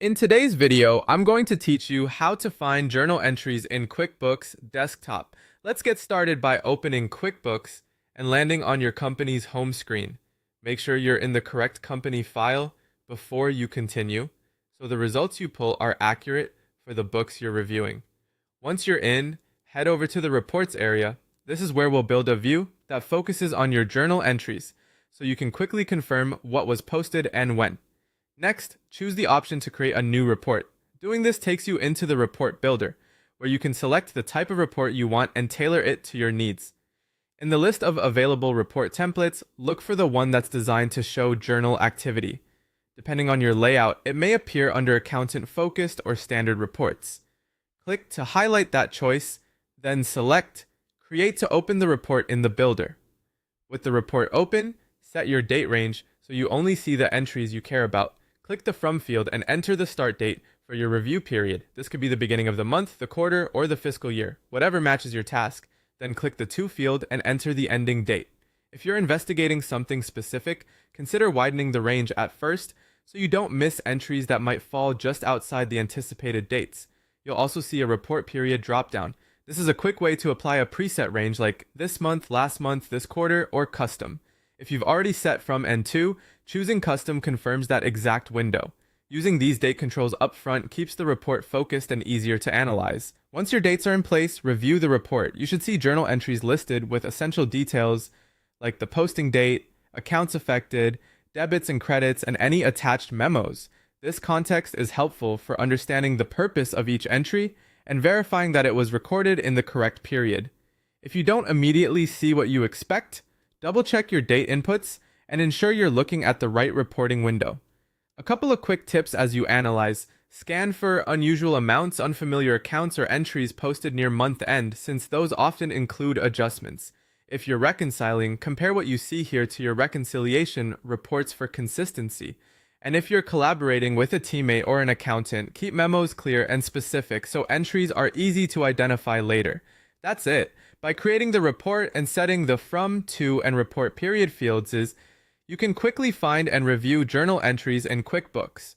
In today's video, I'm going to teach you how to find journal entries in QuickBooks Desktop. Let's get started by opening QuickBooks and landing on your company's home screen. Make sure you're in the correct company file before you continue, so the results you pull are accurate for the books you're reviewing. Once you're in, head over to the Reports area. This is where we'll build a view that focuses on your journal entries, so you can quickly confirm what was posted and when. Next, choose the option to create a new report. Doing this takes you into the report builder, where you can select the type of report you want and tailor it to your needs. In the list of available report templates, look for the one that's designed to show journal activity. Depending on your layout, it may appear under Accountant Focused or Standard Reports. Click to highlight that choice, then select Create to open the report in the builder. With the report open, set your date range so you only see the entries you care about. Click the From field and enter the start date for your review period. This could be the beginning of the month, the quarter, or the fiscal year, whatever matches your task. Then click the To field and enter the ending date. If you're investigating something specific, consider widening the range at first so you don't miss entries that might fall just outside the anticipated dates. You'll also see a report period dropdown. This is a quick way to apply a preset range like this month, last month, this quarter, or custom. If you've already set from and to, choosing custom confirms that exact window. Using these date controls up front keeps the report focused and easier to analyze. Once your dates are in place, review the report. You should see journal entries listed with essential details like the posting date, accounts affected, debits and credits, and any attached memos. This context is helpful for understanding the purpose of each entry and verifying that it was recorded in the correct period. If you don't immediately see what you expect, double-check your date inputs and ensure you're looking at the right reporting window. A couple of quick tips as you analyze. Scan for unusual amounts, unfamiliar accounts, or entries posted near month end, since those often include adjustments. If you're reconciling, compare what you see here to your reconciliation reports for consistency. And if you're collaborating with a teammate or an accountant, keep memos clear and specific so entries are easy to identify later. That's it. By creating the report and setting the From, To, and Report period fields, you can quickly find and review journal entries in QuickBooks.